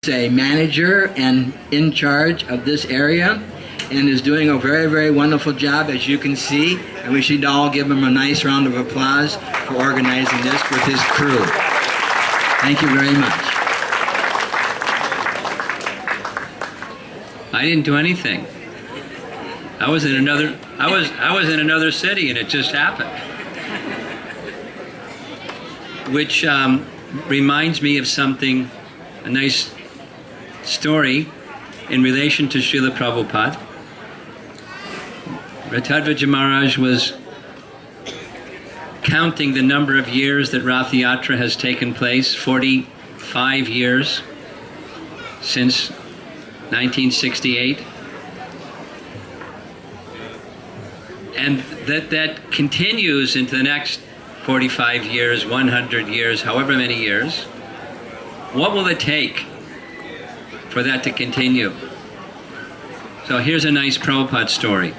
a manager and in charge of this area, and is doing a very, very wonderful job, as you can see. And we should all give him a nice round of applause for organizing this with his crew. Thank you very much. I didn't do anything. I was in another city, and it just happened. Which reminds me of something, a nice story in relation to Srila Prabhupada. Ratadvaja Maharaj was counting the number of years that Rath Yatra has taken place, 45 years since 1968. And that continues into the next 45 years, 100 years, however many years. What will it take for that to continue? So here's a nice Prabhupada story.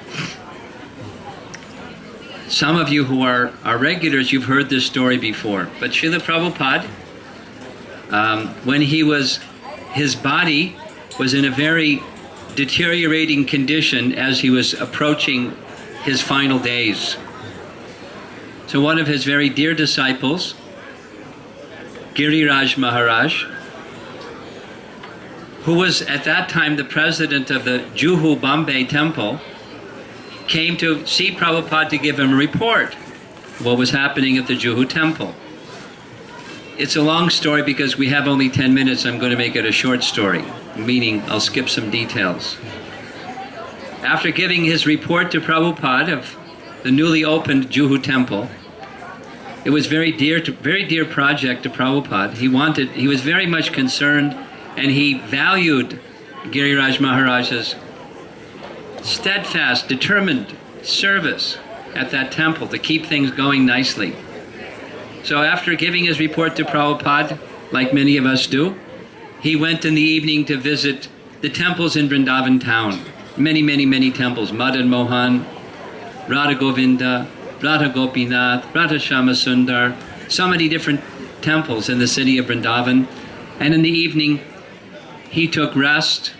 Some of you who are regulars, you've heard this story before. But Srila Prabhupada, when his body was in a very deteriorating condition as he was approaching his final days. So one of his very dear disciples, Giriraj Maharaj, who was at that time the president of the Juhu Bombay temple, came to see Prabhupada to give him a report of what was happening at the Juhu temple. It's a long story because we have only 10 minutes. I'm going to make it a short story, meaning I'll skip some details. After giving his report to Prabhupada of the newly opened Juhu temple, it was very dear project to Prabhupada. He was very much concerned, and he valued Giriraj Maharaj's steadfast, determined service at that temple to keep things going nicely. So after giving his report to Prabhupada, like many of us do, he went in the evening to visit the temples in Vrindavan town. Many, many, many temples. Madan Mohan, Radha Govinda, Radha Gopinath, Radha Shama Sundar, so many different temples in the city of Vrindavan. And in the evening, he took rest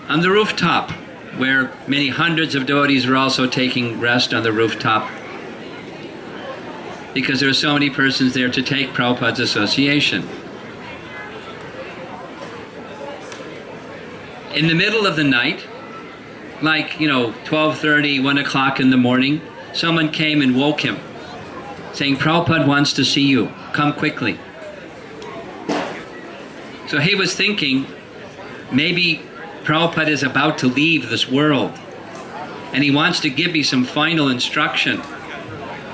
on the rooftop, where many hundreds of devotees were also taking rest on the rooftop, because there were so many persons there to take Prabhupada's association. In the middle of the night, like, 12:30, 1 o'clock in the morning, someone came and woke him, saying, Prabhupada wants to see you, come quickly. So he was thinking, maybe Prabhupada is about to leave this world, and he wants to give me some final instruction.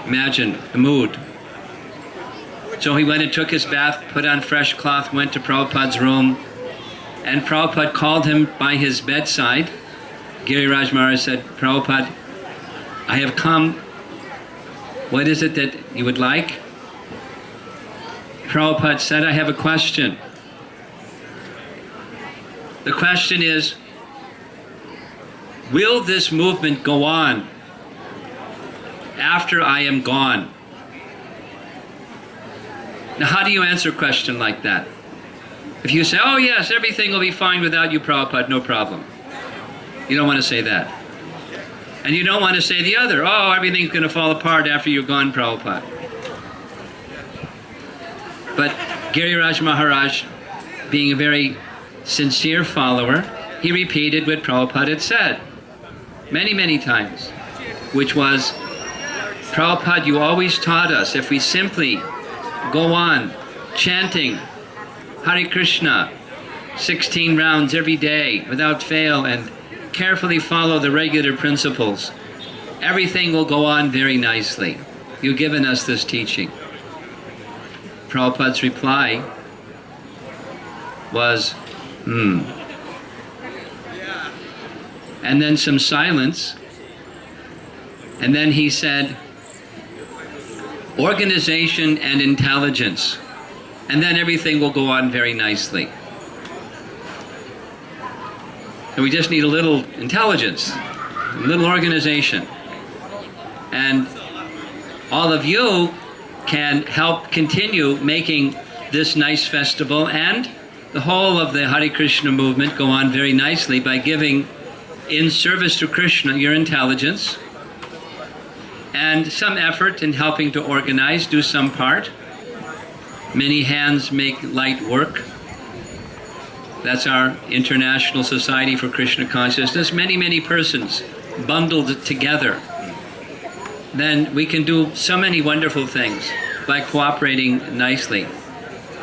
Imagine the mood. So he went and took his bath, put on fresh cloth, went to Prabhupada's room, and Prabhupada called him by his bedside. Giriraj Maharaj said, Prabhupada, I have come. What is it that you would like? Prabhupada said, I have a question. The question is, will this movement go on after I am gone? Now, how do you answer a question like that? If you say, oh yes, everything will be fine without you, Prabhupada, no problem. You don't want to say that. And you don't want to say the other, oh, everything's going to fall apart after you're gone, Prabhupada. But Giriraj Maharaj, being a very sincere follower, he repeated what Prabhupada had said many, many times, which was, Prabhupada, you always taught us if we simply go on chanting Hare Krishna 16 rounds every day without fail and carefully follow the regular principles, everything will go on very nicely. You've given us this teaching. Prabhupada's reply was, And then some silence. And then he said, organization and intelligence. And then everything will go on very nicely. And we just need a little intelligence, a little organization. And all of you can help continue making this nice festival and the whole of the Hare Krishna movement go on very nicely by giving, in service to Krishna, your intelligence and some effort in helping to organize, do some part. Many hands make light work. That's our International Society for Krishna Consciousness. Many, many persons bundled together. Then we can do so many wonderful things by cooperating nicely.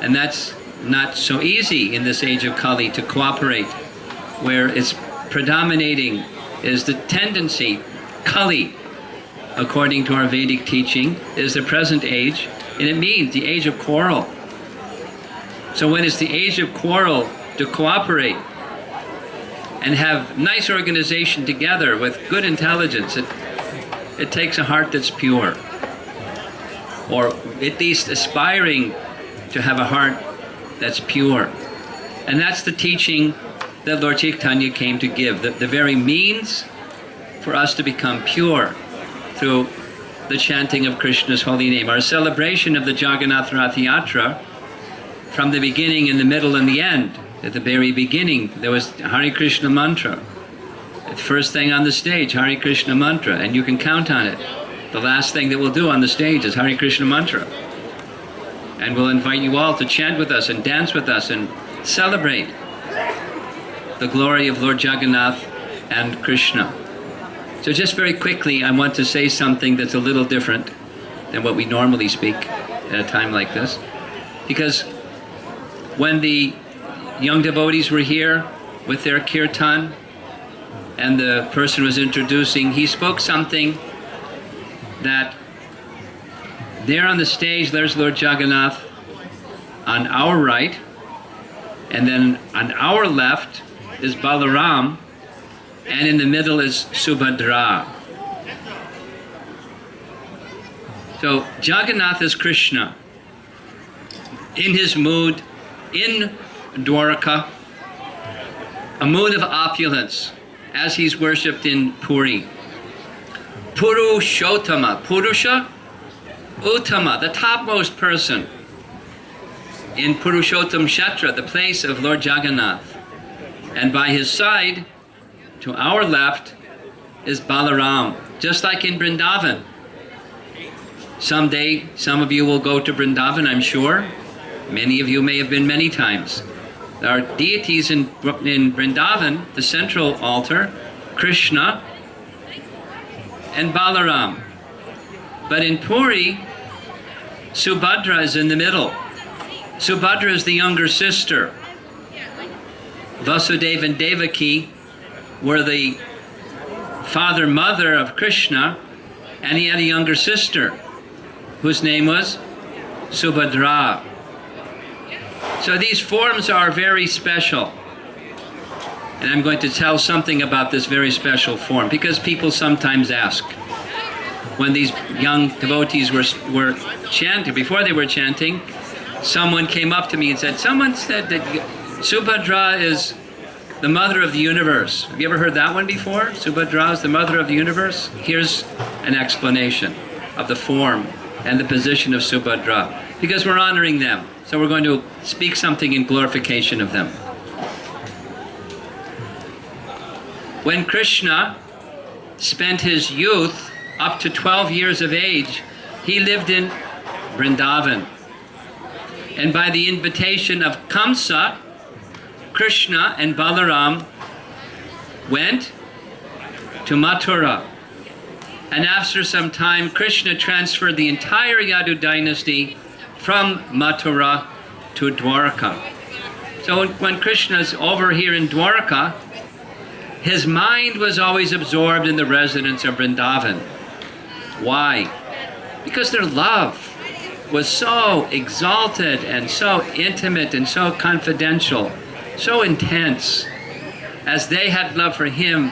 And that's not so easy in this age of Kali, to cooperate, where it's predominating is the tendency. Kali, according to our Vedic teaching, is the present age, and it means the age of quarrel. So when it's the age of quarrel, to cooperate and have nice organization together with good intelligence, it takes a heart that's pure, or at least aspiring to have a heart that's pure. And that's the teaching that Lord Chaitanya came to give, the very means for us to become pure through the chanting of Krishna's holy name. Our celebration of the Jagannath Rath Yatra, from the beginning and the middle and the end, at the very beginning there was Hare Krishna mantra. The first thing on the stage, Hare Krishna mantra, and you can count on it. The last thing that we'll do on the stage is Hare Krishna mantra. And we'll invite you all to chant with us and dance with us and celebrate the glory of Lord Jagannath and Krishna. So just very quickly, I want to say something that's a little different than what we normally speak at a time like this. Because when the young devotees were here with their kirtan and the person was introducing, he spoke something that there on the stage, there's Lord Jagannath on our right, and then on our left is Balaram, and in the middle is Subhadra. So Jagannath is Krishna in his mood in Dwaraka, a mood of opulence as he's worshipped in Puri. Purushottama, Purusha, Uttama, the topmost person in Purushottam Kshetra, the place of Lord Jagannath. And by his side, to our left, is Balaram, just like in Vrindavan. Someday, some of you will go to Vrindavan, I'm sure. Many of you may have been many times. There are deities in Vrindavan, the central altar, Krishna and Balaram. But in Puri, Subhadra is in the middle. Subhadra is the younger sister. Vasudeva and Devaki were the father-mother of Krishna, and he had a younger sister whose name was Subhadra. So these forms are very special. And I'm going to tell something about this very special form, because people sometimes ask. When these young devotees were chanting, before they were chanting, someone came up to me and said, someone said that Subhadra is the mother of the universe. Have you ever heard that one before? Subhadra is the mother of the universe? Here's an explanation of the form and the position of Subhadra, because we're honoring them. So we're going to speak something in glorification of them. When Krishna spent his youth up to 12 years of age, he lived in Vrindavan. And by the invitation of Kamsa, Krishna and Balaram went to Mathura. And after some time, Krishna transferred the entire Yadu dynasty from Mathura to Dwaraka. So when Krishna's over here in Dwaraka, his mind was always absorbed in the residents of Vrindavan. Why? Because their love was so exalted and so intimate and so confidential, so intense. As they had love for him,